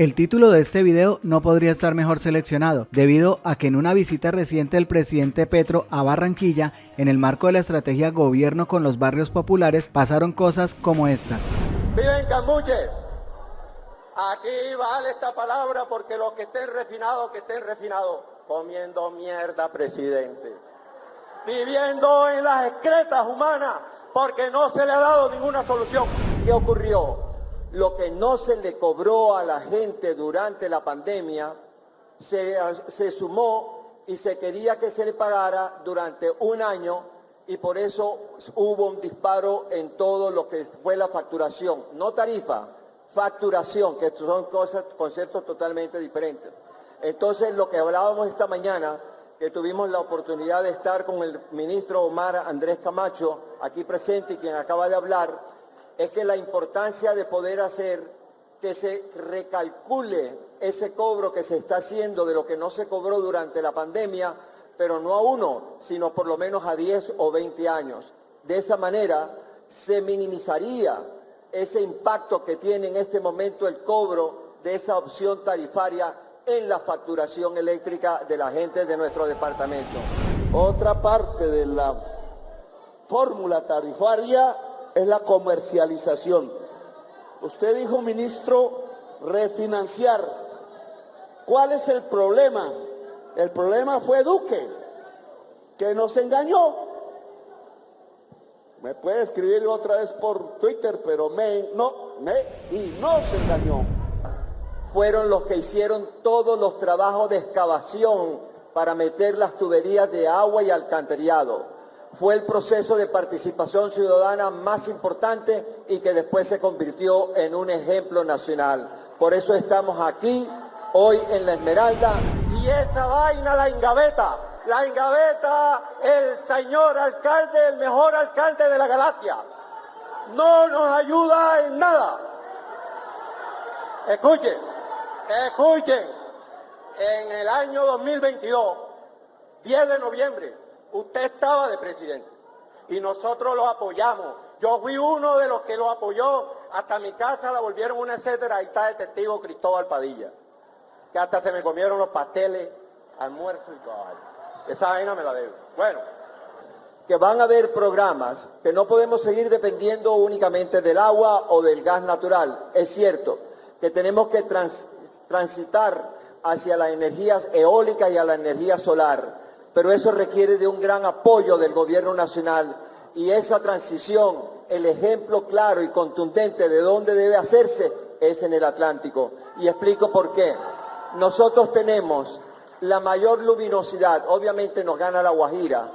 El título de este video no podría estar mejor seleccionado, debido a que en una visita reciente del presidente Petro a Barranquilla, en el marco de la estrategia Gobierno con los barrios populares, pasaron cosas como estas. Viven Camuche. Aquí vale esta palabra porque los que estén refinados, comiendo mierda, presidente. Viviendo en las excretas humanas porque no se le ha dado ninguna solución. ¿Qué ocurrió? Lo que no se le cobró a la gente durante la pandemia se sumó y se quería que se le pagara durante un año y por eso hubo un disparo en todo lo que fue la facturación, no tarifa, facturación, que son conceptos totalmente diferentes. Entonces, lo que hablábamos esta mañana, que tuvimos la oportunidad de estar con el ministro Omar Andrés Camacho, aquí presente y quien acaba de hablar, es que la importancia de poder hacer que se recalcule ese cobro que se está haciendo de lo que no se cobró durante la pandemia, pero no a 1, sino por lo menos a 10 o 20 años. De esa manera se minimizaría ese impacto que tiene en este momento el cobro de esa opción tarifaria en la facturación eléctrica de la gente de nuestro departamento. Otra parte de la fórmula tarifaria es la comercialización. Usted dijo, ministro, refinanciar. ¿Cuál es el problema? El problema fue Duque, que nos engañó. Me puede escribir otra vez por Twitter, pero no se engañó. Fueron los que hicieron todos los trabajos de excavación para meter las tuberías de agua y alcantarillado. Fue el proceso de participación ciudadana más importante y que después se convirtió en un ejemplo nacional. Por eso estamos aquí hoy en La Esmeralda. Y esa vaina la engaveta el señor alcalde, el mejor alcalde de la galaxia. No nos ayuda en nada. Escuchen, en el año 2022, 10 de noviembre, usted estaba de presidente y nosotros lo apoyamos. Yo fui uno de los que lo apoyó, hasta mi casa la volvieron una etcétera. Ahí está el testigo Cristóbal Padilla, que hasta se me comieron los pasteles, almuerzo y todo. Esa vaina me la debo. Bueno, que van a haber programas, que no podemos seguir dependiendo únicamente del agua o del gas natural. Es cierto que tenemos que transitar hacia las energías eólicas y a la energía solar, pero eso requiere de un gran apoyo del gobierno nacional y esa transición, el ejemplo claro y contundente de dónde debe hacerse es en el Atlántico. Y explico por qué. Nosotros tenemos la mayor luminosidad, obviamente nos gana la Guajira,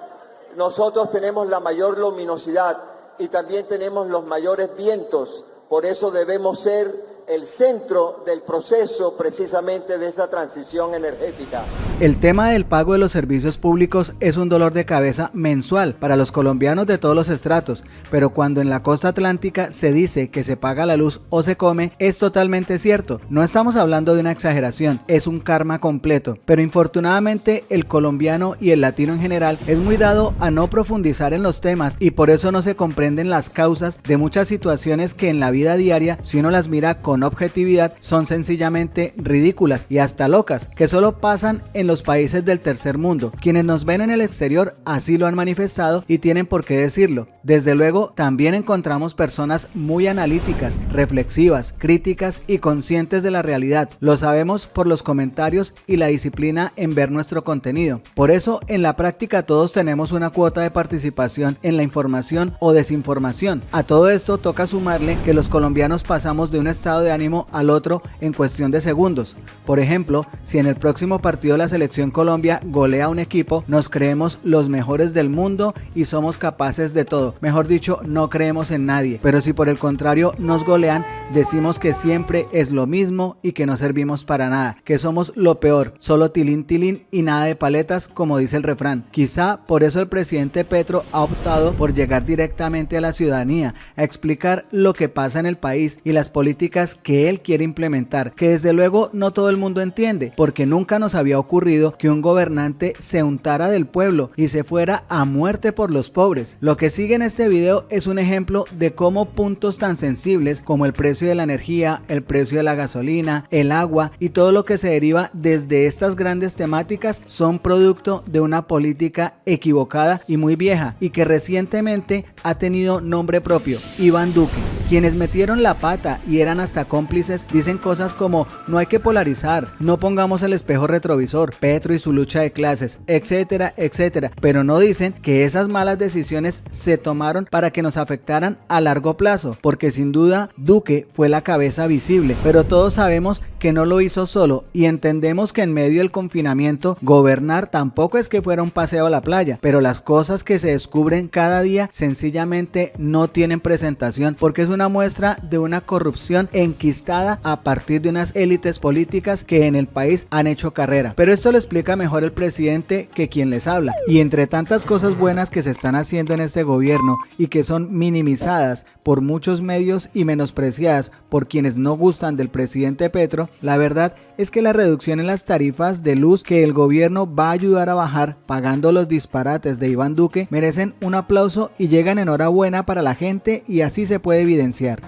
nosotros tenemos la mayor luminosidad y también tenemos los mayores vientos, por eso debemos ser el centro del proceso precisamente de esa transición energética. El tema del pago de los servicios públicos es un dolor de cabeza mensual para los colombianos de todos los estratos, pero cuando en la costa atlántica se dice que se paga la luz o se come, es totalmente cierto. No estamos hablando de una exageración, es un karma completo, pero infortunadamente el colombiano y el latino en general es muy dado a no profundizar en los temas y por eso no se comprenden las causas de muchas situaciones que en la vida diaria, si uno las mira con objetividad, son sencillamente ridículas y hasta locas, que solo pasan en los países del tercer mundo. Quienes nos ven en el exterior así lo han manifestado y tienen por qué decirlo. Desde luego, también encontramos personas muy analíticas, reflexivas, críticas y conscientes de la realidad. Lo sabemos por los comentarios y la disciplina en ver nuestro contenido. Por eso, en la práctica todos tenemos una cuota de participación en la información o desinformación. A todo esto toca sumarle que los colombianos pasamos de un estado de ánimo al otro en cuestión de segundos. Por ejemplo, si en el próximo partido de la selección Colombia golea a un equipo, nos creemos los mejores del mundo y somos capaces de todo. Mejor dicho, no creemos en nadie. Pero si por el contrario nos golean, decimos que siempre es lo mismo y que no servimos para nada, que somos lo peor, solo tilín tilín y nada de paletas, como dice el refrán. Quizá por eso el presidente Petro ha optado por llegar directamente a la ciudadanía, a explicar lo que pasa en el país y las políticas políticas que él quiere implementar, que desde luego no todo el mundo entiende, porque nunca nos había ocurrido que un gobernante se untara del pueblo y se fuera a muerte por los pobres. Lo que sigue en este video es un ejemplo de cómo puntos tan sensibles como el precio de la energía, el precio de la gasolina, el agua y todo lo que se deriva desde estas grandes temáticas son producto de una política equivocada y muy vieja, y que recientemente ha tenido nombre propio: Iván Duque. Quienes metieron la pata y eran hasta cómplices dicen cosas como: no hay que polarizar, no pongamos el espejo retrovisor, Petro y su lucha de clases, etcétera, etcétera, pero no dicen que esas malas decisiones se tomaron para que nos afectaran a largo plazo, porque sin duda Duque fue la cabeza visible, pero todos sabemos que no lo hizo solo, y entendemos que en medio del confinamiento gobernar tampoco es que fuera un paseo a la playa, pero las cosas que se descubren cada día sencillamente no tienen presentación, porque es una muestra de una corrupción enquistada a partir de unas élites políticas que en el país han hecho carrera. Pero esto lo explica mejor el presidente que quien les habla, y entre tantas cosas buenas que se están haciendo en este gobierno y que son minimizadas por muchos medios y menospreciadas por quienes no gustan del presidente Petro, la verdad es que la reducción en las tarifas de luz que el gobierno va a ayudar a bajar pagando los disparates de Iván Duque merecen un aplauso y llegan en hora buena para la gente, y así se puede evidenciar.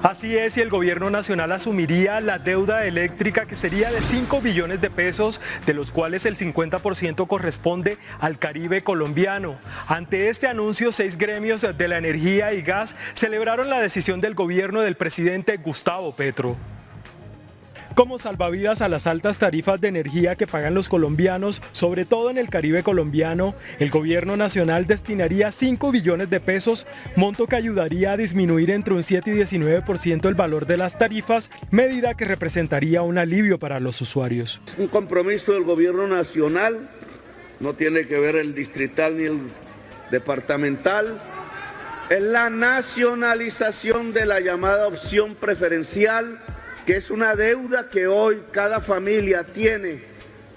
Así es, y el gobierno nacional asumiría la deuda eléctrica, que sería de 5 billones de pesos, de los cuales el 50% corresponde al Caribe colombiano. Ante este anuncio, 6 gremios de la energía y gas celebraron la decisión del gobierno del presidente Gustavo Petro. Como salvavidas a las altas tarifas de energía que pagan los colombianos, sobre todo en el Caribe colombiano, el gobierno nacional destinaría 5 billones de pesos, monto que ayudaría a disminuir entre un 7 y 19% el valor de las tarifas, medida que representaría un alivio para los usuarios. Un compromiso del gobierno nacional, no tiene que ver el distrital ni el departamental, es la nacionalización de la llamada opción preferencial, que es una deuda que hoy cada familia tiene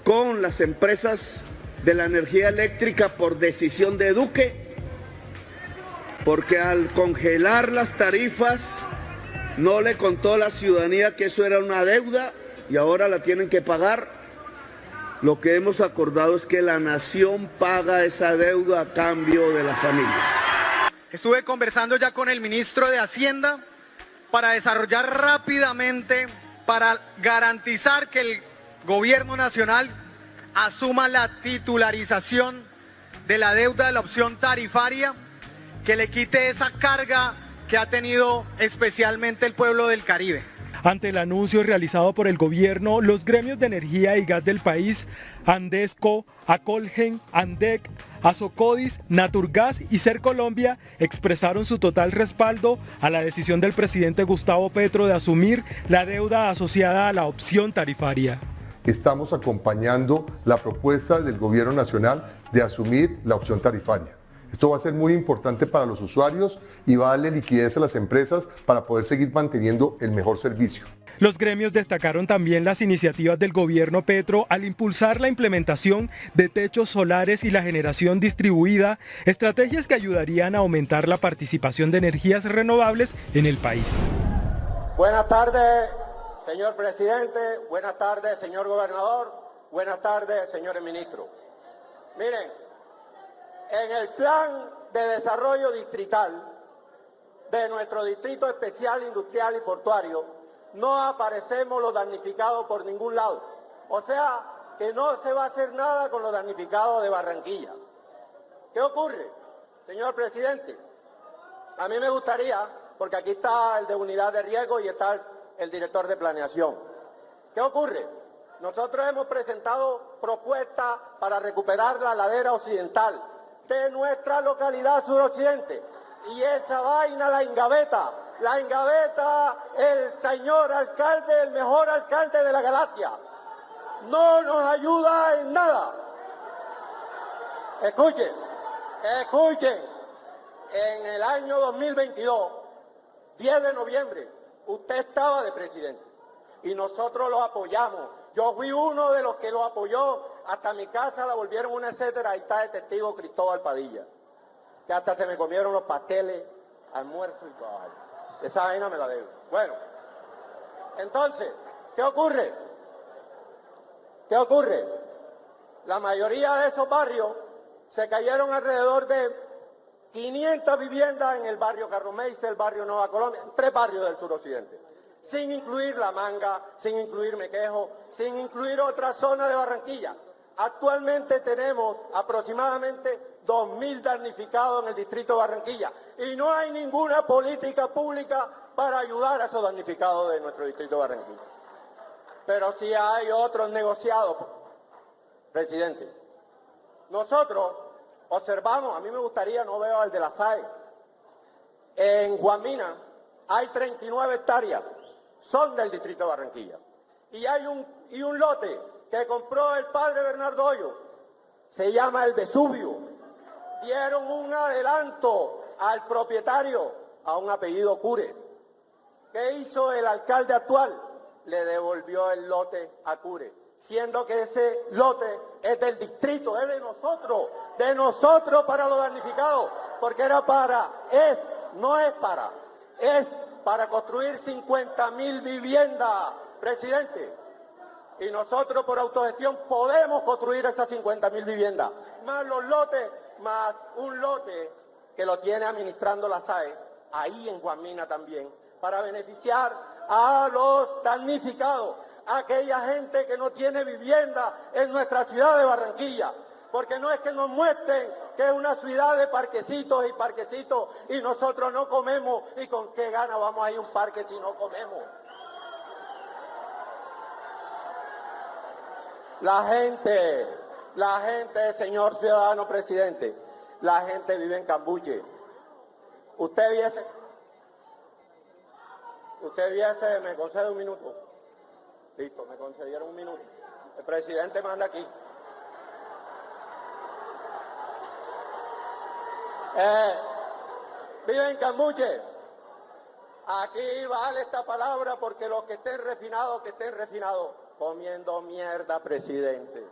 con las empresas de la energía eléctrica por decisión de Duque, porque al congelar las tarifas no le contó a la ciudadanía que eso era una deuda y ahora la tienen que pagar. Lo que hemos acordado es que la nación paga esa deuda a cambio de las familias. Estuve conversando ya con el ministro de Hacienda para desarrollar rápidamente, para garantizar que el gobierno nacional asuma la titularización de la deuda de la opción tarifaria, que le quite esa carga que ha tenido especialmente el pueblo del Caribe. Ante el anuncio realizado por el gobierno, los gremios de energía y gas del país, Andesco, Acolgen, Andec, Asocodis, Naturgas y Sercolombia, expresaron su total respaldo a la decisión del presidente Gustavo Petro de asumir la deuda asociada a la opción tarifaria. Estamos acompañando la propuesta del gobierno nacional de asumir la opción tarifaria. Esto va a ser muy importante para los usuarios y va a darle liquidez a las empresas para poder seguir manteniendo el mejor servicio. Los gremios destacaron también las iniciativas del gobierno Petro al impulsar la implementación de techos solares y la generación distribuida, estrategias que ayudarían a aumentar la participación de energías renovables en el país. Buenas tardes, señor presidente. Buenas tardes, señor gobernador. Buenas tardes, señores ministros. Miren, en el plan de desarrollo distrital de nuestro distrito especial industrial y portuario no aparecemos los damnificados por ningún lado. O sea, que no se va a hacer nada con los damnificados de Barranquilla. ¿Qué ocurre, señor presidente? A mí me gustaría, porque aquí está el de unidad de riesgo y está el director de planeación. ¿Qué ocurre? Nosotros hemos presentado propuestas para recuperar la ladera occidental de nuestra localidad suroccidente, y esa vaina la engaveta el señor alcalde, el mejor alcalde de la galaxia. No nos ayuda en nada. Escuchen, en el año 2022, 10 de noviembre, usted estaba de presidente y nosotros lo apoyamos. Yo fui uno de los que lo apoyó, hasta mi casa la volvieron una etcétera, ahí está el testigo Cristóbal Padilla, que hasta se me comieron los pasteles, almuerzo y todo. Esa vaina me la debo. Bueno, Entonces, ¿qué ocurre? ¿Qué ocurre? La mayoría de esos barrios se cayeron alrededor de 500 viviendas en el barrio Carromeise, el barrio Nueva Colombia, 3 barrios del suroccidente, sin incluir La Manga, sin incluir Mequejo, sin incluir otra zona de Barranquilla. Actualmente tenemos aproximadamente 2.000 damnificados en el distrito de Barranquilla y no hay ninguna política pública para ayudar a esos damnificados de nuestro distrito de Barranquilla. Pero sí hay otros negociados, presidente. Nosotros observamos, a mí me gustaría, no veo al de la SAE, en Guamina hay 39 hectáreas, son del distrito de Barranquilla. Y hay un lote que compró el padre Bernardo Hoyo, se llama el Vesubio. Dieron un adelanto al propietario, a un apellido Cure. ¿Qué hizo el alcalde actual? Le devolvió el lote a Cure, siendo que ese lote es del distrito, es de nosotros para los damnificados, porque es para construir 50.000 viviendas, presidente. Y nosotros por autogestión podemos construir esas 50.000 viviendas, más los lotes, más un lote que lo tiene administrando la SAE, ahí en Guamina también, para beneficiar a los damnificados, a aquella gente que no tiene vivienda en nuestra ciudad de Barranquilla. Porque no es que nos muestren que es una ciudad de parquecitos y nosotros no comemos, y con qué gana vamos a ir a un parque si no comemos. La gente, señor ciudadano presidente, la gente vive en Cambuche. Usted viese, me concede un minuto. Listo, me concedieron un minuto. El presidente manda aquí. Vive en Cambuche. Aquí vale esta palabra porque los que estén refinados, comiendo mierda, presidente.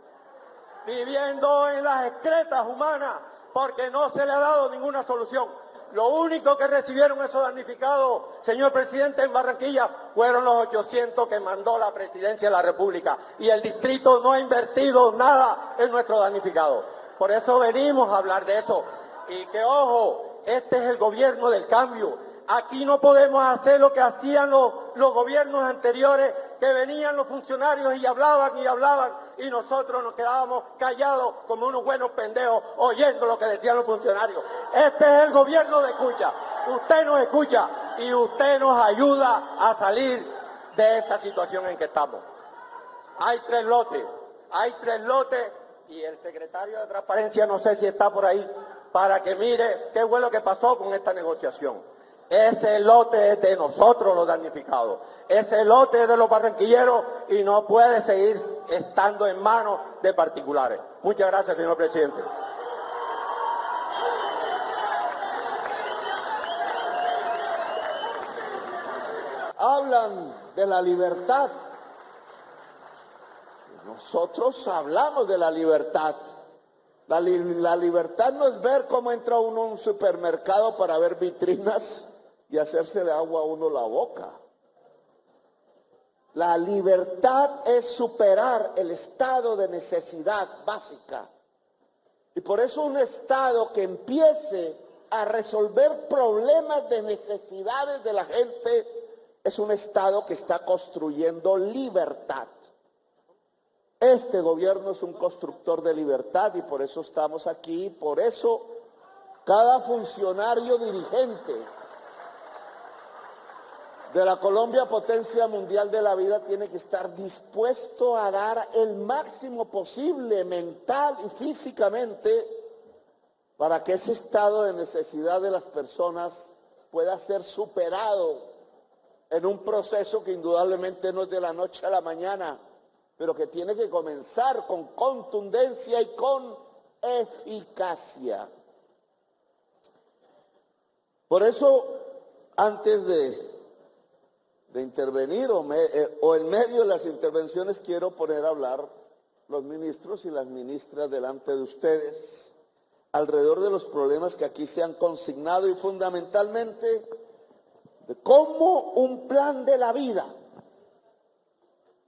Viviendo en las excretas humanas porque no se le ha dado ninguna solución. Lo único que recibieron esos damnificados, señor presidente, en Barranquilla, fueron los 800 que mandó la presidencia de la República. Y el distrito no ha invertido nada en nuestros damnificados. Por eso venimos a hablar de eso. Y que ojo, este es el gobierno del cambio. Aquí no podemos hacer lo que hacían los gobiernos anteriores, que venían los funcionarios y hablaban, y nosotros nos quedábamos callados como unos buenos pendejos oyendo lo que decían los funcionarios. Este es el gobierno de escucha. Usted nos escucha y usted nos ayuda a salir de esa situación en que estamos. Hay tres lotes y el secretario de Transparencia no sé si está por ahí para que mire qué fue lo que pasó con esta negociación. Ese lote es de nosotros los damnificados, ese lote es de los barranquilleros y no puede seguir estando en manos de particulares. Muchas gracias, señor presidente. Hablan de la libertad. Nosotros hablamos de la libertad. La libertad no es ver cómo entra uno a un supermercado para ver vitrinas y hacerse de agua a uno la boca. La libertad es superar el estado de necesidad básica. Y por eso un estado que empiece a resolver problemas de necesidades de la gente es un estado que está construyendo libertad. Este gobierno es un constructor de libertad y por eso estamos aquí, por eso cada funcionario dirigente de la Colombia, potencia mundial de la vida, tiene que estar dispuesto a dar el máximo posible mental y físicamente para que ese estado de necesidad de las personas pueda ser superado en un proceso que indudablemente no es de la noche a la mañana, pero que tiene que comenzar con contundencia y con eficacia. Por eso, antes de intervenir o en medio de las intervenciones, quiero poner a hablar los ministros y las ministras delante de ustedes alrededor de los problemas que aquí se han consignado y fundamentalmente de cómo un plan de la vida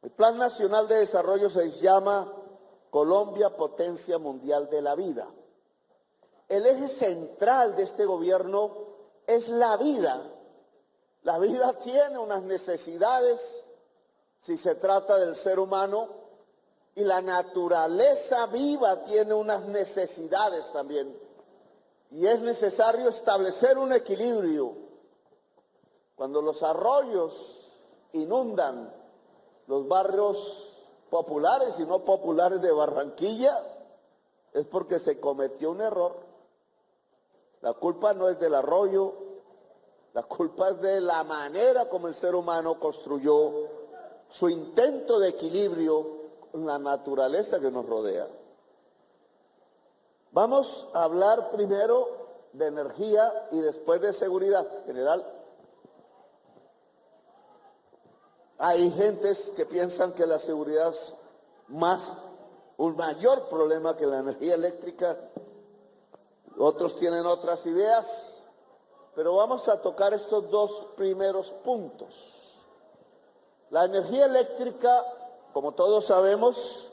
El Plan Nacional de Desarrollo se llama Colombia, Potencia Mundial de la Vida. El eje central de este gobierno es la vida. La vida tiene unas necesidades, si se trata del ser humano, y la naturaleza viva tiene unas necesidades también. Y es necesario establecer un equilibrio. Cuando los arroyos inundan los barrios populares y no populares de Barranquilla, es porque se cometió un error. La culpa no es del arroyo, la culpa es de la manera como el ser humano construyó su intento de equilibrio con la naturaleza que nos rodea. Vamos a hablar primero de energía y después de seguridad general. Hay gentes que piensan que la seguridad es un mayor problema que la energía eléctrica. Otros tienen otras ideas, pero vamos a tocar estos dos primeros puntos. La energía eléctrica, como todos sabemos,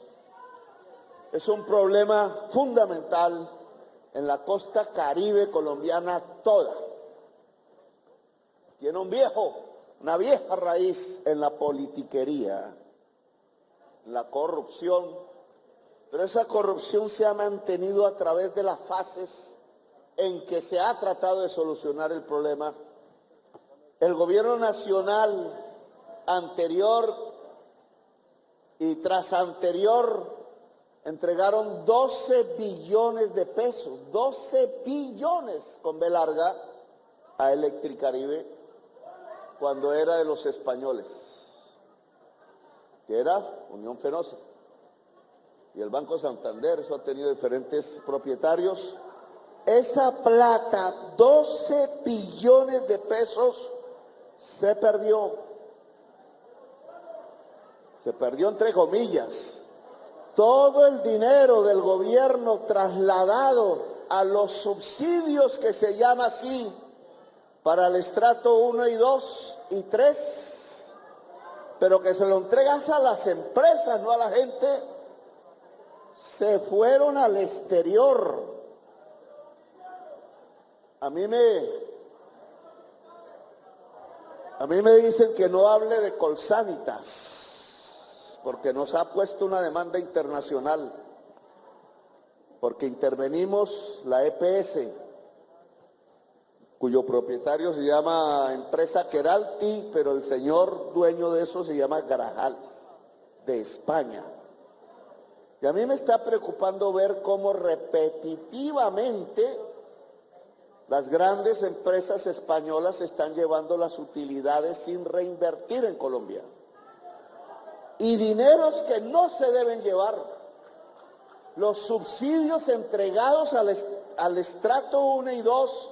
es un problema fundamental en la costa caribe colombiana toda. Tiene una vieja raíz en la politiquería, en la corrupción, pero esa corrupción se ha mantenido a través de las fases en que se ha tratado de solucionar el problema. El gobierno nacional anterior y tras anterior entregaron 12 billones de pesos, 12 billones con B larga, a Electricaribe cuando era de los españoles, que era Unión Fenosa. Y el Banco Santander, eso ha tenido diferentes propietarios. Esa plata, 12 billones de pesos, se perdió. Se perdió entre comillas. Todo el dinero del gobierno trasladado a los subsidios que se llama así, para el estrato 1 y 2 y 3, pero que se lo entregas a las empresas, no a la gente, se fueron al exterior. A mí me dicen que no hable de Colsanitas, porque nos ha puesto una demanda internacional, porque intervenimos la EPS, cuyo propietario se llama Empresa Queralty, pero el señor dueño de eso se llama Grajales, de España. Y a mí me está preocupando ver cómo repetitivamente las grandes empresas españolas están llevando las utilidades sin reinvertir en Colombia. Y dineros que no se deben llevar. Los subsidios entregados al estrato 1 y 2,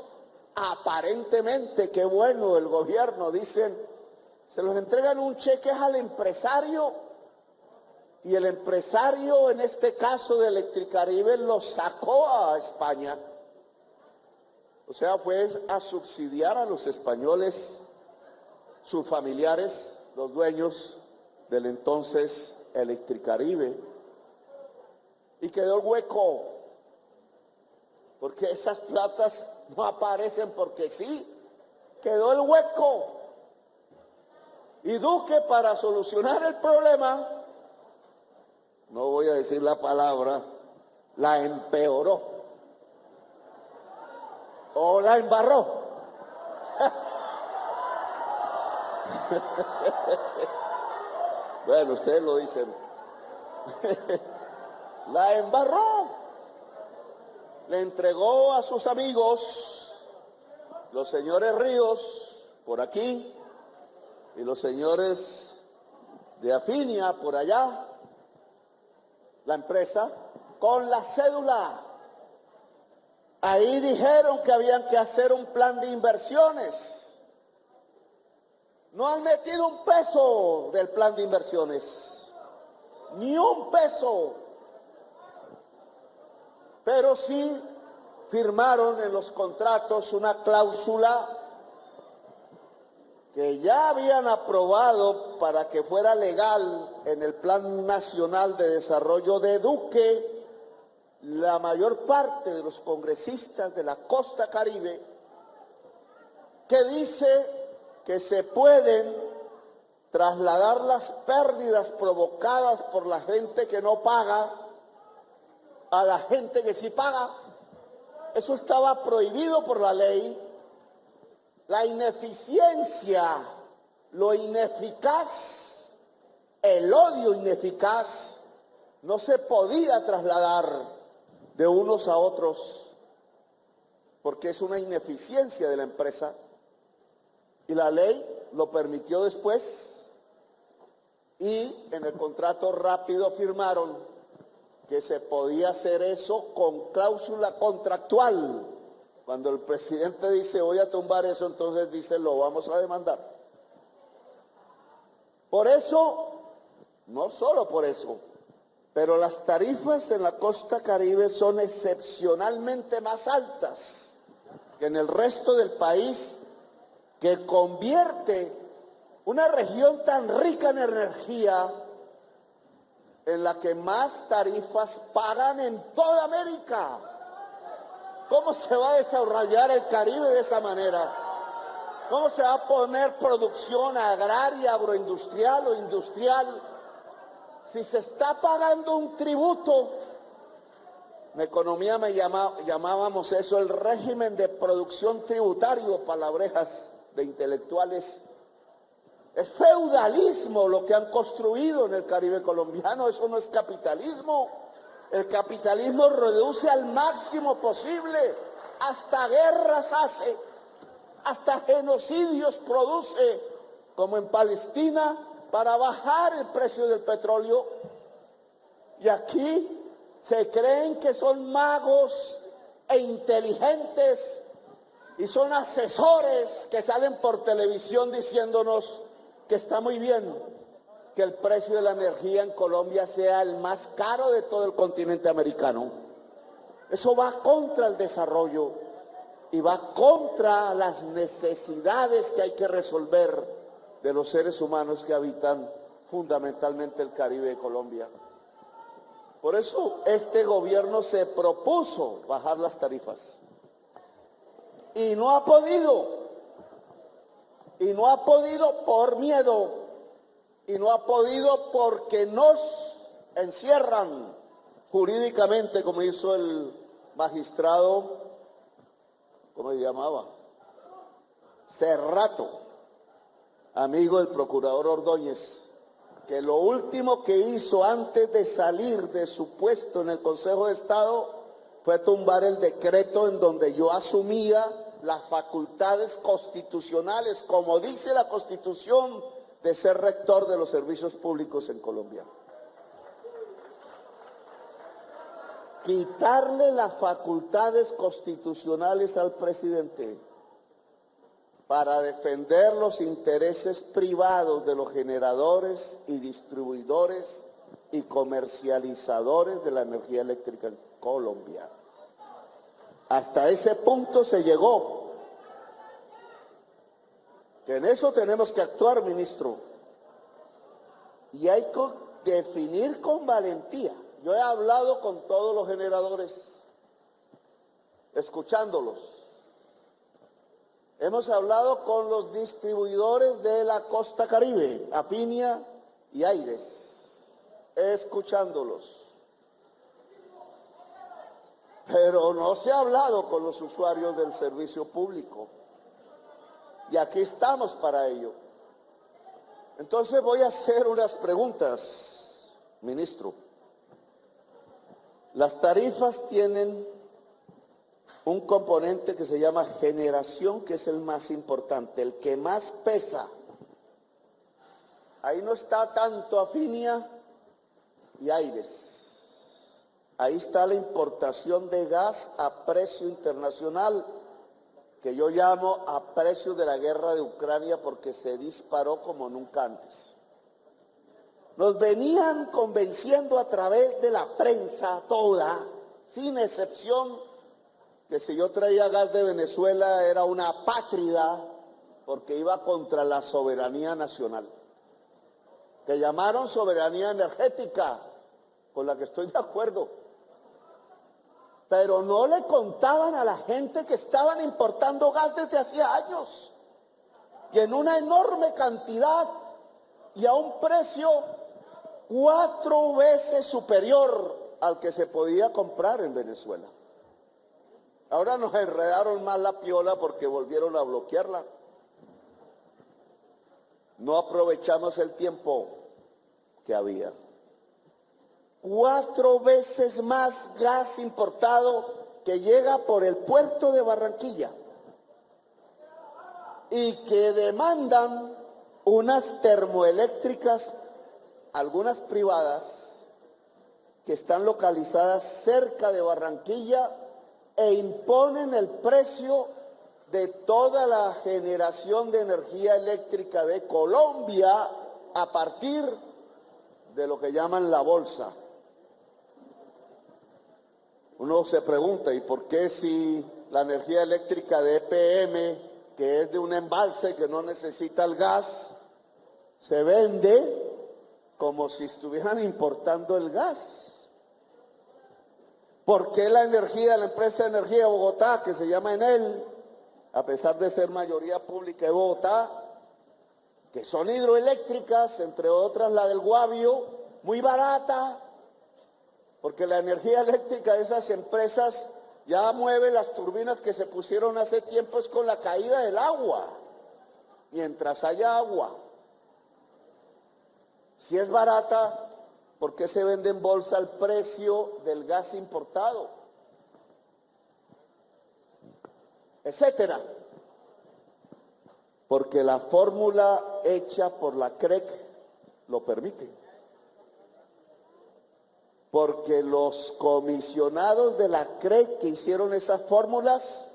aparentemente, qué bueno el gobierno, dicen, se los entregan un cheque al empresario, y el empresario, en este caso de Electricaribe, lo sacó a España. O sea, fue a subsidiar a los españoles, sus familiares, los dueños del entonces Electricaribe, y quedó el hueco, porque esas platas no aparecen porque sí, quedó el hueco. Y Duque, para solucionar el problema, no voy a decir la palabra, la empeoró. O la embarró. Bueno, ustedes lo dicen. La embarró. Le entregó a sus amigos, los señores Ríos, por aquí, y los señores de Afinia, por allá, la empresa, con la cédula. Ahí dijeron que habían que hacer un plan de inversiones. No han metido un peso del plan de inversiones, ni un peso. Pero sí firmaron en los contratos una cláusula que ya habían aprobado para que fuera legal en el Plan Nacional de Desarrollo de Duque, la mayor parte de los congresistas de la costa Caribe, que dice que se pueden trasladar las pérdidas provocadas por la gente que no paga a la gente que sí paga. Eso estaba prohibido por la ley. La ineficiencia, lo ineficaz, el odio ineficaz, no se podía trasladar de unos a otros, porque es una ineficiencia de la empresa. Y la ley lo permitió después, y en el contrato rápido firmaron que se podía hacer eso con cláusula contractual. Cuando el presidente dice voy a tumbar eso, entonces dice lo vamos a demandar. Por eso, no solo por eso, pero las tarifas en la costa Caribe son excepcionalmente más altas que en el resto del país, que convierte una región tan rica en energía en la que más tarifas pagan en toda América. ¿Cómo se va a desarrollar el Caribe de esa manera? ¿Cómo se va a poner producción agraria, agroindustrial o industrial si se está pagando un tributo? En economía llamábamos eso el régimen de producción tributario, palabrejas de intelectuales. Es feudalismo lo que han construido en el Caribe colombiano, eso no es capitalismo. El capitalismo reduce al máximo posible, hasta guerras hace, hasta genocidios produce, como en Palestina, para bajar el precio del petróleo. Y aquí se creen que son magos e inteligentes y son asesores que salen por televisión diciéndonos que está muy bien que el precio de la energía en Colombia sea el más caro de todo el continente americano. Eso va contra el desarrollo y va contra las necesidades que hay que resolver de los seres humanos que habitan fundamentalmente el Caribe de Colombia. Por eso este gobierno se propuso bajar las tarifas y no ha podido. Y no ha podido por miedo. Y no ha podido porque nos encierran jurídicamente, como hizo el magistrado, ¿cómo se llamaba? Cerrato, amigo del procurador Ordóñez, que lo último que hizo antes de salir de su puesto en el Consejo de Estado fue tumbar el decreto en donde yo asumía las facultades constitucionales, como dice la Constitución, de ser rector de los servicios públicos en Colombia. Quitarle las facultades constitucionales al presidente para defender los intereses privados de los generadores y distribuidores y comercializadores de la energía eléctrica en Colombia. Hasta ese punto se llegó. Que en eso tenemos que actuar, ministro. Y hay que definir con valentía. Yo he hablado con todos los generadores, escuchándolos. Hemos hablado con los distribuidores de la costa Caribe, Afinia y Aires, escuchándolos. Pero no se ha hablado con los usuarios del servicio público. Y aquí estamos para ello. Entonces voy a hacer unas preguntas, ministro. Las tarifas tienen un componente que se llama generación, que es el más importante, el que más pesa. Ahí no está tanto Afinia y Aires. Ahí está la importación de gas a precio internacional, que yo llamo a precio de la guerra de Ucrania porque se disparó como nunca antes. Nos venían convenciendo a través de la prensa toda, sin excepción, que si yo traía gas de Venezuela era una apátrida porque iba contra la soberanía nacional, que llamaron soberanía energética, con la que estoy de acuerdo. Pero no le contaban a la gente que estaban importando gas desde hacía años, y en una enorme cantidad, y a un precio 4 veces superior al que se podía comprar en Venezuela. Ahora nos enredaron más la piola porque volvieron a bloquearla. No aprovechamos el tiempo que había. 4 veces más gas importado que llega por el puerto de Barranquilla y que demandan unas termoeléctricas, algunas privadas, que están localizadas cerca de Barranquilla e imponen el precio de toda la generación de energía eléctrica de Colombia a partir de lo que llaman la bolsa. Uno se pregunta, ¿y por qué si la energía eléctrica de EPM, que es de un embalse que no necesita el gas, se vende como si estuvieran importando el gas? ¿Por qué la energía de la empresa de energía de Bogotá, que se llama Enel, a pesar de ser mayoría pública de Bogotá, que son hidroeléctricas, entre otras la del Guavio, muy barata, porque la energía eléctrica de esas empresas ya mueve las turbinas que se pusieron hace tiempo es con la caída del agua, mientras haya agua? Si es barata, ¿por qué se vende en bolsa al precio del gas importado? Etcétera. Porque la fórmula hecha por la CREC lo permite. Porque los comisionados de la CREC que hicieron esas fórmulas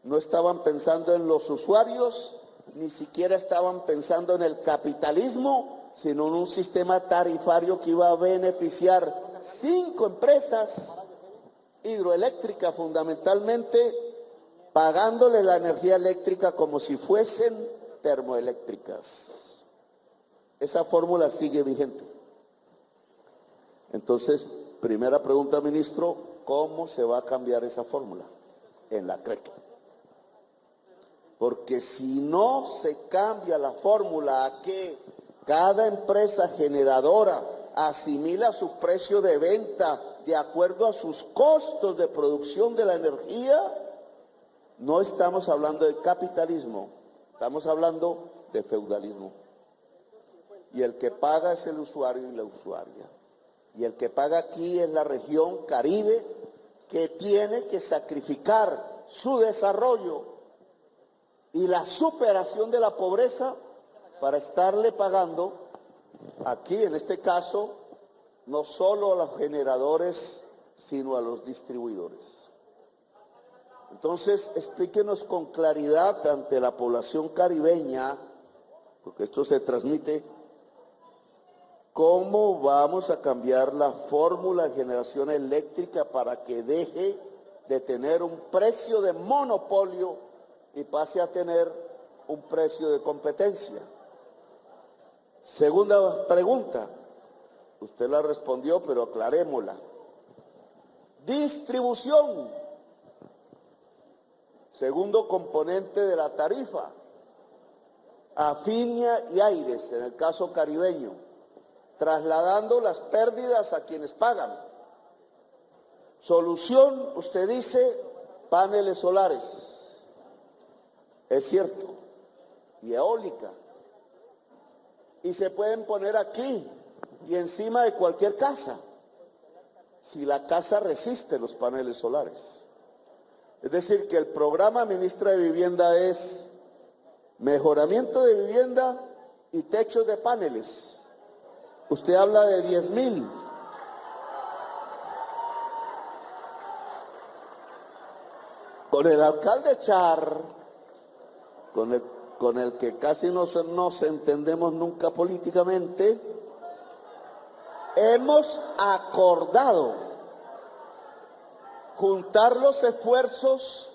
no estaban pensando en los usuarios, ni siquiera estaban pensando en el capitalismo, sino en un sistema tarifario que iba a beneficiar 5 empresas hidroeléctricas fundamentalmente, pagándole la energía eléctrica como si fuesen termoeléctricas. Esa fórmula sigue vigente. Entonces, primera pregunta, ministro, ¿cómo se va a cambiar esa fórmula en la CREC? Porque si no se cambia la fórmula a que cada empresa generadora asimila su precio de venta de acuerdo a sus costos de producción de la energía, no estamos hablando de capitalismo, estamos hablando de feudalismo. Y el que paga es el usuario y la usuaria. Y el que paga aquí es la región Caribe, que tiene que sacrificar su desarrollo y la superación de la pobreza para estarle pagando aquí, en este caso, no solo a los generadores, sino a los distribuidores. Entonces, explíquenos con claridad ante la población caribeña, porque esto se transmite, ¿cómo vamos a cambiar la fórmula de generación eléctrica para que deje de tener un precio de monopolio y pase a tener un precio de competencia? Segunda pregunta, usted la respondió, pero aclarémosla. Distribución, segundo componente de la tarifa, Afinia y Aires, en el caso caribeño, trasladando las pérdidas a quienes pagan. Solución, usted dice, paneles solares. Es cierto. Y eólica. Y se pueden poner aquí y encima de cualquier casa, si la casa resiste los paneles solares. Es decir, que el programa, ministra de Vivienda, es mejoramiento de vivienda y techos de paneles. Usted habla de 10.000. Con el alcalde Char, con el que casi no nos entendemos nunca políticamente, hemos acordado juntar los esfuerzos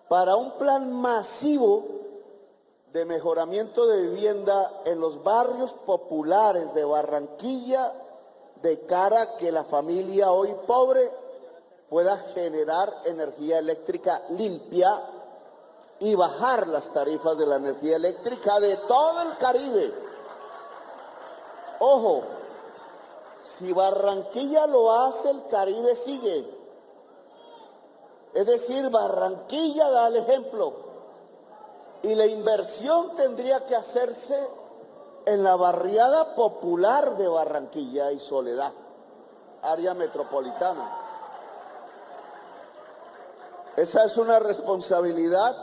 para un plan masivo de mejoramiento de vivienda en los barrios populares de Barranquilla de cara a que la familia hoy pobre pueda generar energía eléctrica limpia y bajar las tarifas de la energía eléctrica de todo el Caribe. Ojo, si Barranquilla lo hace, el Caribe sigue. Es decir, Barranquilla da el ejemplo. Y la inversión tendría que hacerse en la barriada popular de Barranquilla y Soledad, área metropolitana. Esa es una responsabilidad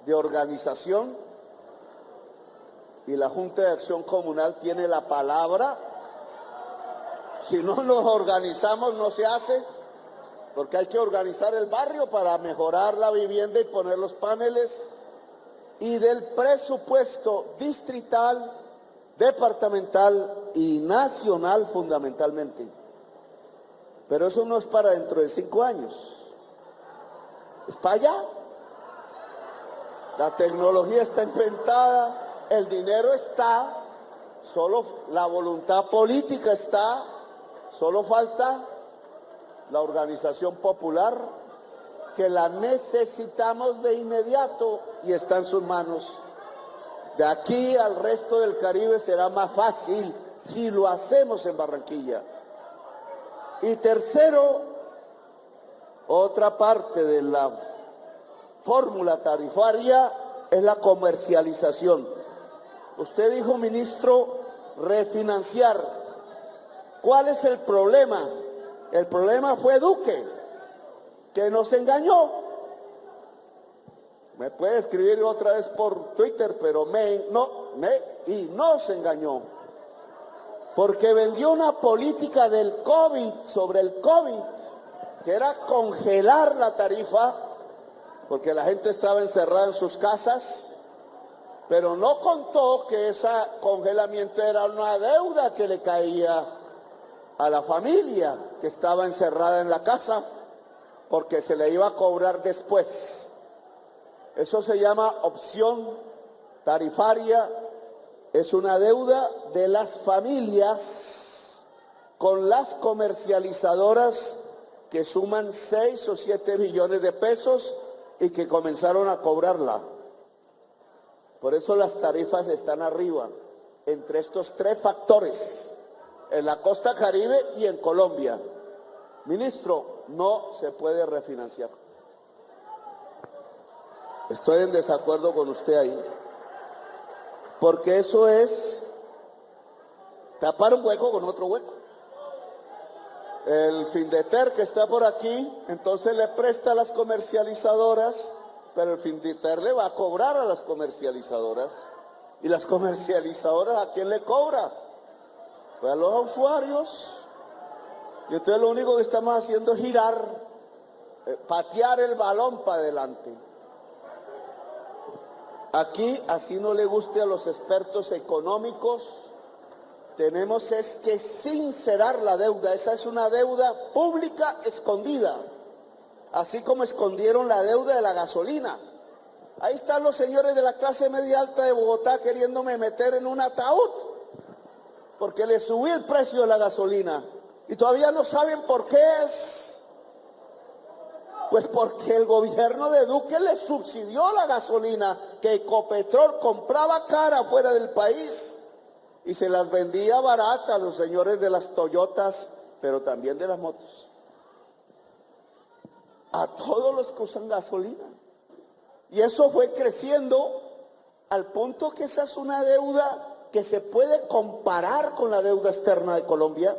de organización y la Junta de Acción Comunal tiene la palabra. Si no nos organizamos no se hace, porque hay que organizar el barrio para mejorar la vivienda y poner los paneles. Y del presupuesto distrital, departamental y nacional fundamentalmente. Pero eso no es para dentro de 5 años. Es para allá. La tecnología está inventada, el dinero está, solo la voluntad política está, solo falta la organización popular, que la necesitamos de inmediato y está en sus manos. De aquí al resto del Caribe será más fácil si lo hacemos en Barranquilla. Y tercero, otra parte de la fórmula tarifaria es la comercialización. Usted dijo, ministro, refinanciar. ¿Cuál es el problema? El problema fue Duque, que nos engañó. Me puede escribir otra vez por Twitter, pero nos engañó. Porque vendió una política del COVID, sobre el COVID, que era congelar la tarifa, porque la gente estaba encerrada en sus casas, pero no contó que ese congelamiento era una deuda que le caía a la familia que estaba encerrada en la casa, porque se le iba a cobrar después. Eso se llama opción tarifaria, es una deuda de las familias con las comercializadoras que suman 6 o 7 billones de pesos y que comenzaron a cobrarla. Por eso las tarifas están arriba, entre estos 3 factores, en la costa Caribe y en Colombia. Ministro, no se puede refinanciar. Estoy en desacuerdo con usted ahí, porque eso es tapar un hueco con otro hueco. El Findeter que está por aquí, entonces le presta a las comercializadoras, pero el Findeter le va a cobrar a las comercializadoras. ¿Y las comercializadoras a quién le cobra? Pues a los usuarios. Y entonces lo único que estamos haciendo es girar, patear el balón para adelante. Aquí, así no le guste a los expertos económicos, tenemos es que sincerar la deuda. Esa es una deuda pública escondida, así como escondieron la deuda de la gasolina. Ahí están los señores de la clase media alta de Bogotá queriéndome meter en un ataúd, porque les subí el precio de la gasolina. Y todavía no saben por qué es. Pues porque el gobierno de Duque le subsidió la gasolina que Ecopetrol compraba cara fuera del país y se las vendía barata a los señores de las Toyotas, pero también de las motos. A todos los que usan gasolina. Y eso fue creciendo al punto que esa es una deuda que se puede comparar con la deuda externa de Colombia.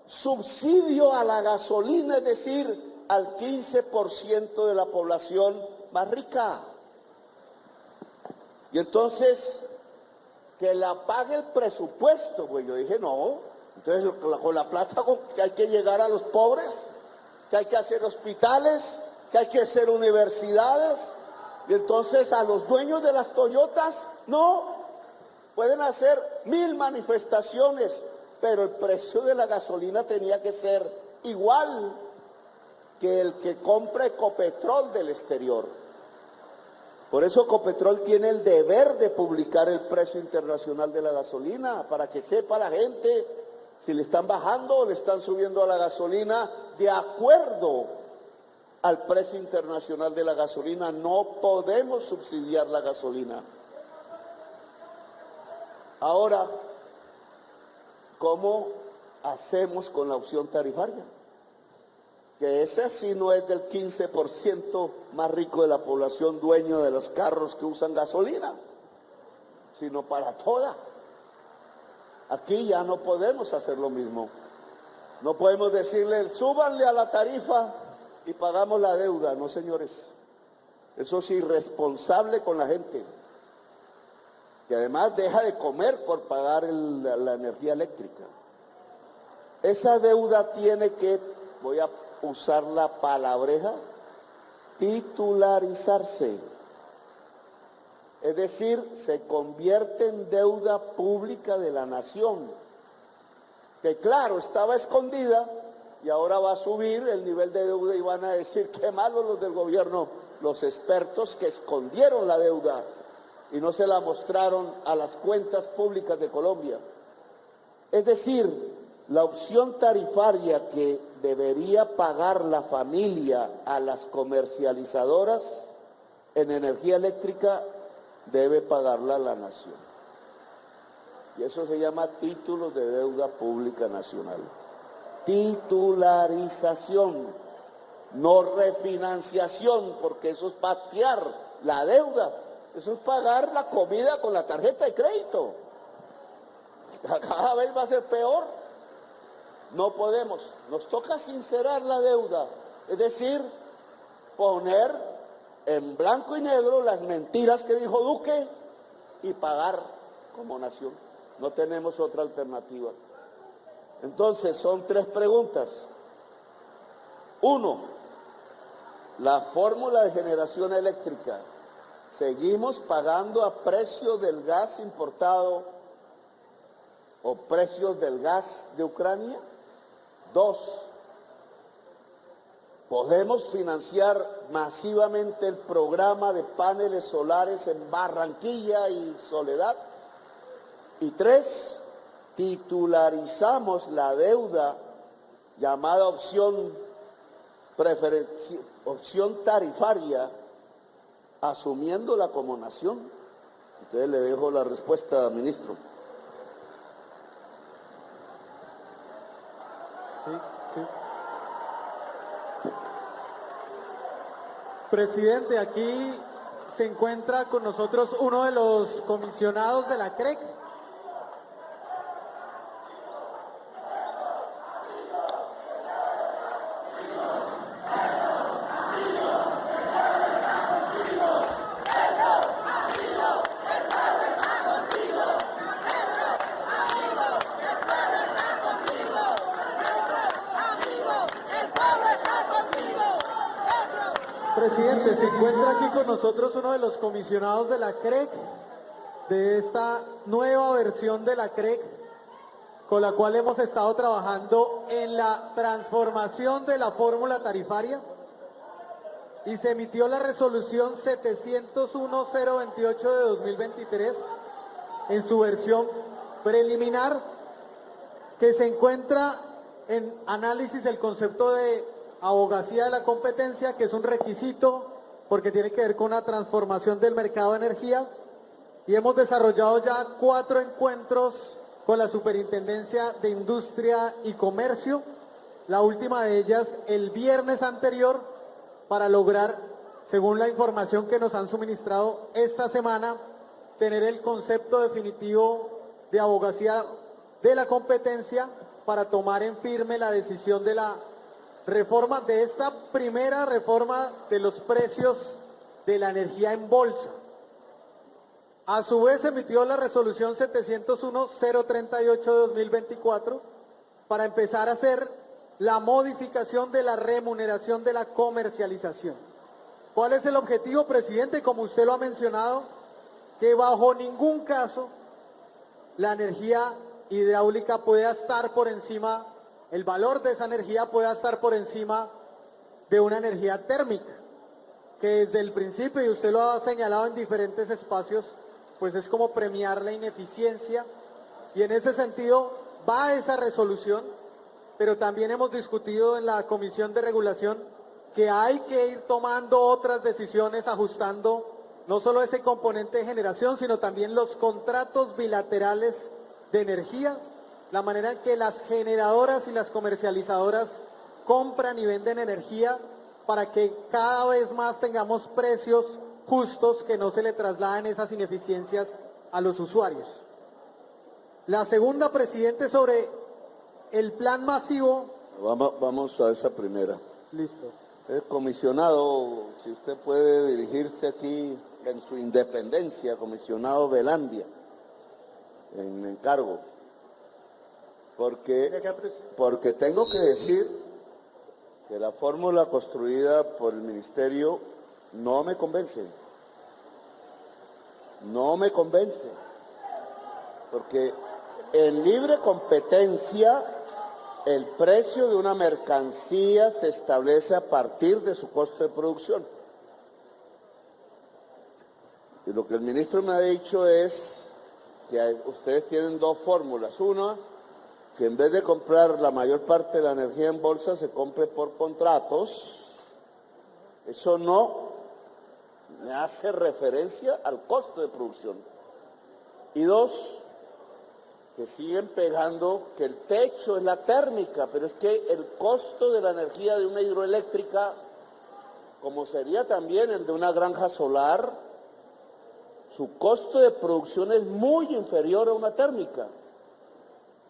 Subsidio a la gasolina, es decir, al 15% de la población más rica. Y entonces, que la pague el presupuesto, pues yo dije, no, entonces con la plata que hay que llegar a los pobres, que hay que hacer hospitales, que hay que hacer universidades, y entonces a los dueños de las Toyotas, no, pueden hacer 1000 manifestaciones, pero el precio de la gasolina tenía que ser igual que el que compra Ecopetrol del exterior. Por eso Ecopetrol tiene el deber de publicar el precio internacional de la gasolina, para que sepa la gente si le están bajando o le están subiendo a la gasolina de acuerdo al precio internacional de la gasolina. No podemos subsidiar la gasolina. Ahora, ¿cómo hacemos con la opción tarifaria? Que ese sí no es del 15% más rico de la población dueño de los carros que usan gasolina, sino para toda. Aquí ya no podemos hacer lo mismo. No podemos decirle, súbanle a la tarifa y pagamos la deuda. No, señores. Eso es irresponsable con la gente, que además deja de comer por pagar la energía eléctrica. Esa deuda tiene que, voy a usar la palabreja, titularizarse. Es decir, se convierte en deuda pública de la nación, que claro, estaba escondida y ahora va a subir el nivel de deuda y van a decir, qué malos los del gobierno, los expertos que escondieron la deuda y no se la mostraron a las cuentas públicas de Colombia. Es decir, la opción tarifaria que debería pagar la familia a las comercializadoras en energía eléctrica debe pagarla la nación. Y eso se llama títulos de deuda pública nacional. Titularización, no refinanciación, porque eso es patear la deuda. Eso es pagar la comida con la tarjeta de crédito. Cada vez va a ser peor. No podemos. Nos toca sincerar la deuda. Es decir, poner en blanco y negro las mentiras que dijo Duque y pagar como nación. No tenemos otra alternativa. Entonces, son 3 preguntas. 1, la fórmula de generación eléctrica. ¿Seguimos pagando a precio del gas importado o precios del gas de Ucrania? 2, ¿podemos financiar masivamente el programa de paneles solares en Barranquilla y Soledad? Y 3, titularizamos la deuda llamada opción tarifaria, asumiéndola como nación. Entonces le dejo la respuesta, ministro. Sí. Presidente, aquí se encuentra con nosotros uno de los comisionados de la CREC. Presidente, se encuentra aquí con nosotros uno de los comisionados de la CREC, de esta nueva versión de la CREC, con la cual hemos estado trabajando en la transformación de la fórmula tarifaria, y se emitió la resolución 701-028 de 2023 en su versión preliminar, que se encuentra en análisis el concepto de abogacía de la competencia, que es un requisito porque tiene que ver con la transformación del mercado de energía, y hemos desarrollado ya 4 encuentros con la Superintendencia de Industria y Comercio, la última de ellas el viernes anterior, para lograr, según la información que nos han suministrado esta semana, tener el concepto definitivo de abogacía de la competencia para tomar en firme la decisión de la reforma, de esta primera reforma de los precios de la energía en bolsa. A su vez emitió la resolución 701-038 de 2024 para empezar a hacer la modificación de la remuneración de la comercialización. ¿Cuál es el objetivo, presidente? Como usted lo ha mencionado, que bajo ningún caso la energía hidráulica pueda estar por encima, el valor de esa energía pueda estar por encima de una energía térmica. que desde el principio, y usted lo ha señalado en diferentes espacios, pues es como premiar la ineficiencia, y en ese sentido va esa resolución, pero también hemos discutido en la Comisión de Regulación que hay que ir tomando otras decisiones, ajustando no solo ese componente de generación, sino también los contratos bilaterales de energía, la manera en que las generadoras y las comercializadoras compran y venden energía para que cada vez más tengamos precios justos que no se le trasladen esas ineficiencias a los usuarios. La segunda, presidente, sobre el plan masivo. Vamos a esa primera. Listo. Comisionado, si usted puede dirigirse aquí en su independencia, comisionado Velandia, en encargo, porque tengo que decir que la fórmula construida por el ministerio no me convence. No me convence, porque en libre competencia el precio de una mercancía se establece a partir de su costo de producción. Y lo que el ministro me ha dicho es que ustedes tienen dos fórmulas. Una, que en vez de comprar la mayor parte de la energía en bolsa, se compre por contratos. Eso no me hace referencia al costo de producción. Y dos, que siguen pegando que el techo es la térmica, pero es que el costo de la energía de una hidroeléctrica, como sería también el de una granja solar, su costo de producción es muy inferior a una térmica.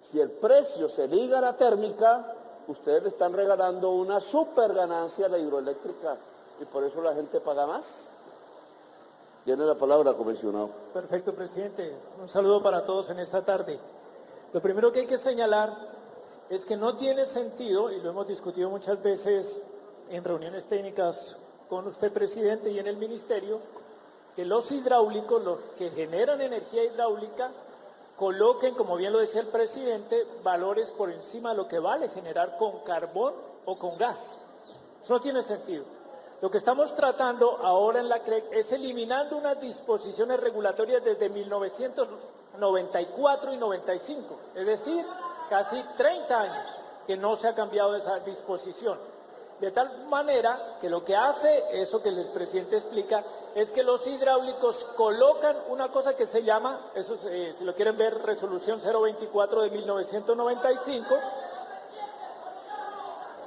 Si el precio se liga a la térmica, ustedes le están regalando una super ganancia a la hidroeléctrica y por eso la gente paga más. Tiene la palabra, comisionado. Perfecto, presidente. Un saludo para todos en esta tarde. Lo primero que hay que señalar es que no tiene sentido, y lo hemos discutido muchas veces en reuniones técnicas con usted, presidente, y en el ministerio, que los hidráulicos, los que generan energía hidráulica, coloquen, como bien lo decía el presidente, valores por encima de lo que vale generar con carbón o con gas. Eso no tiene sentido. Lo que estamos tratando ahora en la CREC es eliminando unas disposiciones regulatorias desde 1994 y 95, es decir, casi 30 años que no se ha cambiado esa disposición. De tal manera que lo que hace, eso que el presidente explica, es que los hidráulicos colocan una cosa que se llama, eso si lo quieren ver, resolución 024 de 1995.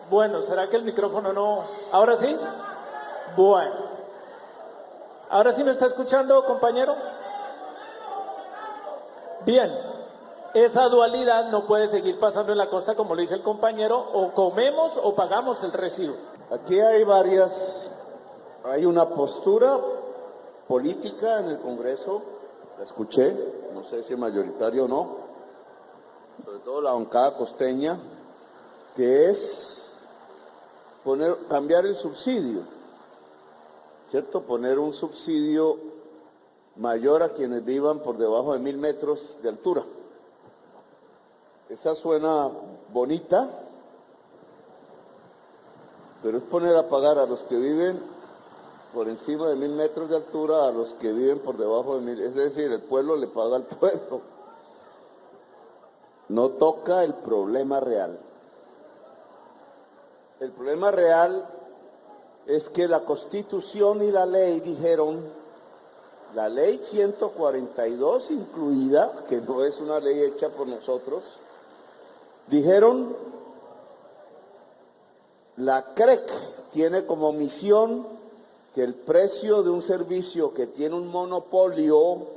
Bueno, ¿será que el micrófono no? ¿Ahora sí? Bueno. ¿Ahora sí me está escuchando, compañero? Bien. Esa dualidad no puede seguir pasando en la costa, como lo dice el compañero, o comemos o pagamos el recibo. Aquí hay una postura política en el Congreso, la escuché, no sé si mayoritaria o no, sobre todo la bancada costeña, que es cambiar el subsidio, ¿cierto? Poner un subsidio mayor a quienes vivan por debajo de 1000 metros de altura. Esa suena bonita, pero es poner a pagar a los que viven por encima de 1000 metros de altura a los que viven por debajo de 1000, es decir, el pueblo le paga al pueblo. No toca el problema real. El problema real es que la Constitución y la ley dijeron, la ley 142 incluida, que no es una ley hecha por nosotros, dijeron, la CREC tiene como misión que el precio de un servicio que tiene un monopolio,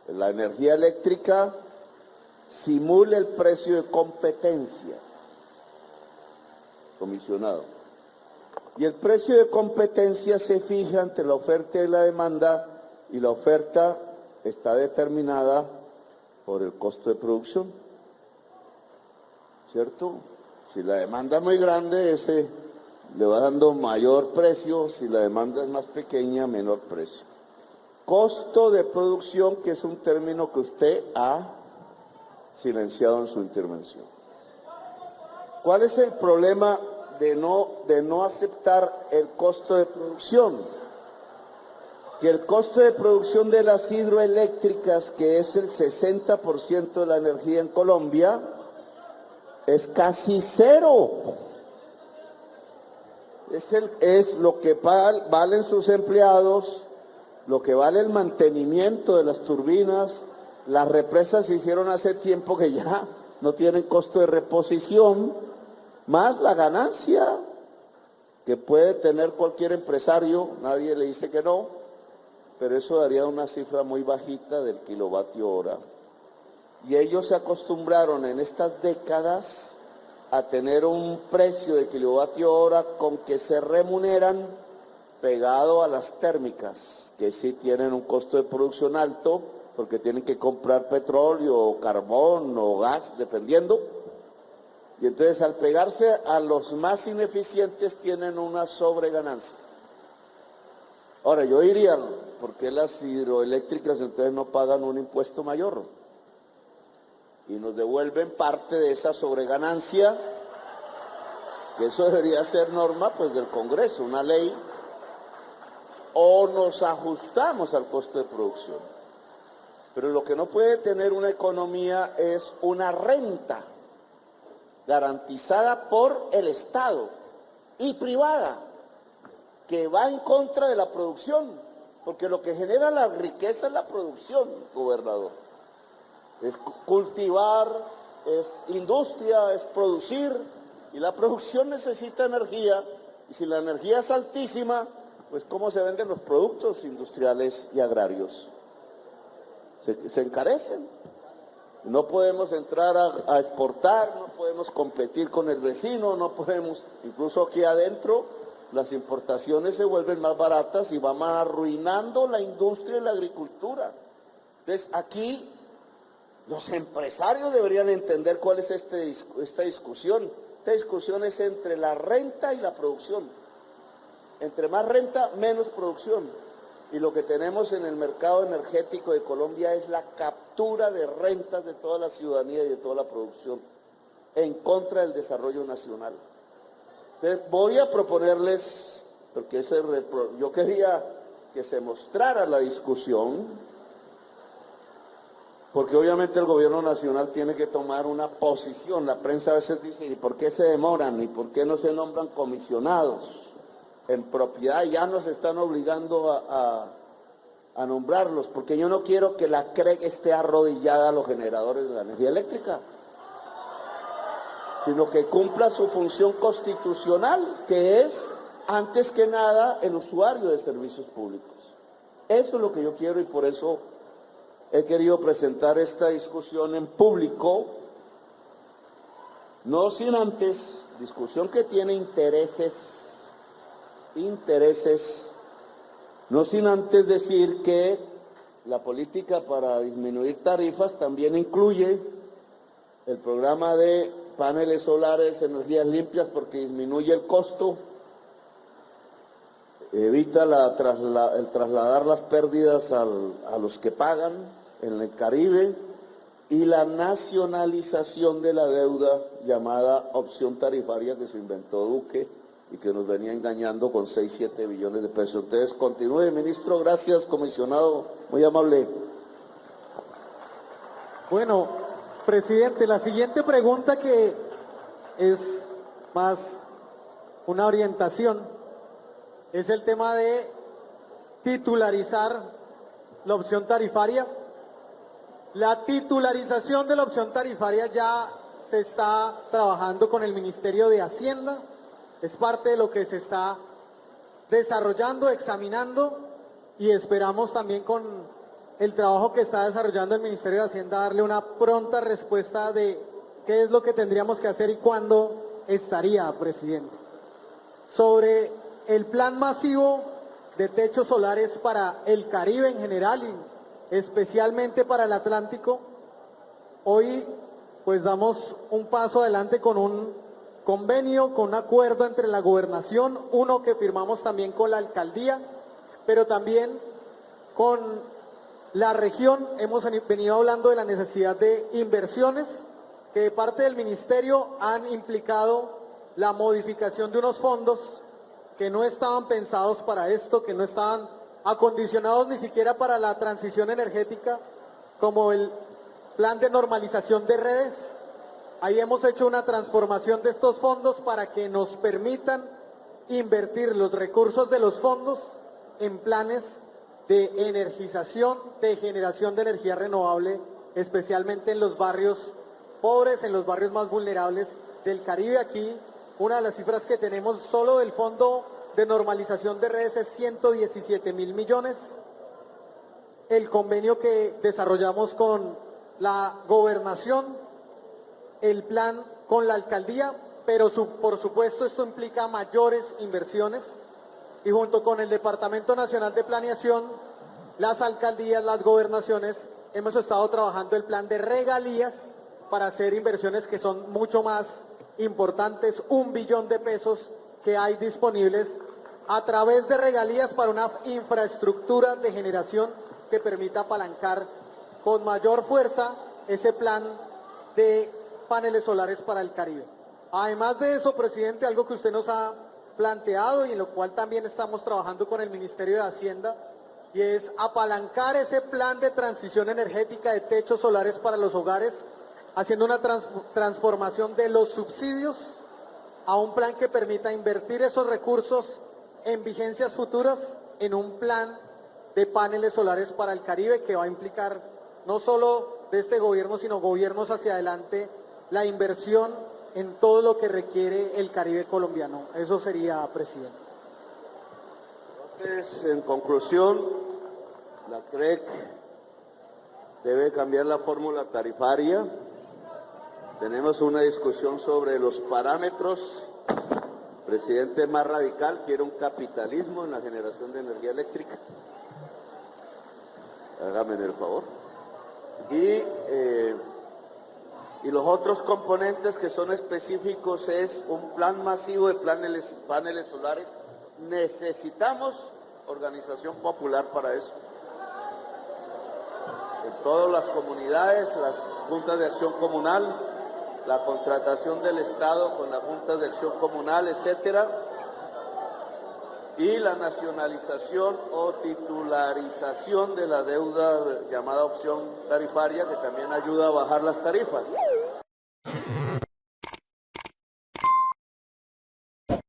la energía eléctrica, simule el precio de competencia. Comisionado. Y el precio de competencia se fija entre la oferta y la demanda, y la oferta está determinada por el costo de producción. ¿Cierto? Si la demanda es muy grande, ese le va dando mayor precio, si la demanda es más pequeña, menor precio. Costo de producción, que es un término que usted ha silenciado en su intervención. ¿Cuál es el problema de no aceptar el costo de producción? que el costo de producción de las hidroeléctricas, que es el 60% de la energía en Colombia, es casi cero. Es lo que valen sus empleados, lo que vale el mantenimiento de las turbinas. Las represas se hicieron hace tiempo que ya no tienen costo de reposición, más la ganancia que puede tener cualquier empresario, nadie le dice que no, pero eso daría una cifra muy bajita del kilovatio hora. Y ellos se acostumbraron en estas décadas a tener un precio de kilovatio hora con que se remuneran pegado a las térmicas, que sí tienen un costo de producción alto, porque tienen que comprar petróleo, o carbón o gas, dependiendo. Y entonces al pegarse a los más ineficientes tienen una sobreganancia. Ahora yo diría, ¿por qué las hidroeléctricas entonces no pagan un impuesto mayor? Y nos devuelven parte de esa sobreganancia, que eso debería ser norma pues del Congreso, una ley, o nos ajustamos al costo de producción. Pero lo que no puede tener una economía es una renta garantizada por el Estado y privada, que va en contra de la producción, porque lo que genera la riqueza es la producción, gobernador. Es cultivar, es industria, es producir, y la producción necesita energía, y si la energía es altísima, pues ¿cómo se venden los productos industriales y agrarios? Se encarecen. No podemos entrar a exportar, no podemos competir con el vecino, no podemos, incluso aquí adentro, las importaciones se vuelven más baratas y van arruinando la industria y la agricultura. Entonces aquí los empresarios deberían entender cuál es esta discusión. Esta discusión es entre la renta y la producción. Entre más renta, menos producción. Y lo que tenemos en el mercado energético de Colombia es la captura de rentas de toda la ciudadanía y de toda la producción en contra del desarrollo nacional. Entonces voy a proponerles, porque yo quería que se mostrara la discusión, porque obviamente el gobierno nacional tiene que tomar una posición. La prensa a veces dice, ¿y por qué se demoran? ¿Y por qué no se nombran comisionados en propiedad? Ya nos están obligando a nombrarlos, porque yo no quiero que la CREG esté arrodillada a los generadores de la energía eléctrica, sino que cumpla su función constitucional, que es, antes que nada, el usuario de servicios públicos. Eso es lo que yo quiero, y por eso he querido presentar esta discusión en público, no sin antes, discusión que tiene intereses, no sin antes decir que la política para disminuir tarifas también incluye el programa de paneles solares, energías limpias, porque disminuye el costo, evita el trasladar las pérdidas a los que pagan en el Caribe, y la nacionalización de la deuda llamada opción tarifaria que se inventó Duque y que nos venía engañando con 6, 7 billones de pesos. Entonces, continúe, ministro. Gracias, comisionado. Muy amable. Bueno, presidente, la siguiente pregunta, que es más una orientación, es el tema de titularizar la opción tarifaria. La titularización de la opción tarifaria ya se está trabajando con el Ministerio de Hacienda. Es parte de lo que se está desarrollando, examinando, y esperamos también con el trabajo que está desarrollando el Ministerio de Hacienda darle una pronta respuesta de qué es lo que tendríamos que hacer y cuándo estaría, presidente. Sobre el plan masivo de techos solares para el Caribe en general y especialmente para el Atlántico, hoy pues damos un paso adelante con un convenio, con un acuerdo entre la gobernación, uno que firmamos también con la alcaldía, pero también con la región. Hemos venido hablando de la necesidad de inversiones que de parte del ministerio han implicado la modificación de unos fondos que no estaban pensados para esto, que no estaban acondicionados ni siquiera para la transición energética, como el plan de normalización de redes. Ahí hemos hecho una transformación de estos fondos para que nos permitan invertir los recursos de los fondos en planes de energización, de generación de energía renovable, especialmente en los barrios pobres, en los barrios más vulnerables del Caribe. Aquí una de las cifras que tenemos solo del Fondo de Normalización de Redes es 117.000 millones. El convenio que desarrollamos con la gobernación, el plan con la alcaldía, pero por supuesto esto implica mayores inversiones, y junto con el Departamento Nacional de Planeación, las alcaldías, las gobernaciones, hemos estado trabajando el plan de regalías para hacer inversiones que son mucho más importantes, 1 billón de pesos que hay disponibles a través de regalías para una infraestructura de generación que permita apalancar con mayor fuerza ese plan de paneles solares para el Caribe. Además de eso, presidente, algo que usted nos ha planteado y en lo cual también estamos trabajando con el Ministerio de Hacienda, y es apalancar ese plan de transición energética de techos solares para los hogares, haciendo una transformación de los subsidios a un plan que permita invertir esos recursos en vigencias futuras en un plan de paneles solares para el Caribe que va a implicar no solo de este gobierno, sino gobiernos hacia adelante, la inversión en todo lo que requiere el Caribe colombiano. Eso sería, presidente. Entonces, en conclusión, la CREC debe cambiar la fórmula tarifaria. Tenemos una discusión sobre los parámetros. El presidente más radical quiere un capitalismo en la generación de energía eléctrica. Hágame el favor. Y los otros componentes que son específicos es un plan masivo de paneles solares. Necesitamos organización popular para eso. En todas las comunidades, las juntas de acción comunal, la contratación del Estado con las juntas de acción comunal, etcétera, y la nacionalización o titularización de la deuda llamada opción tarifaria, que también ayuda a bajar las tarifas.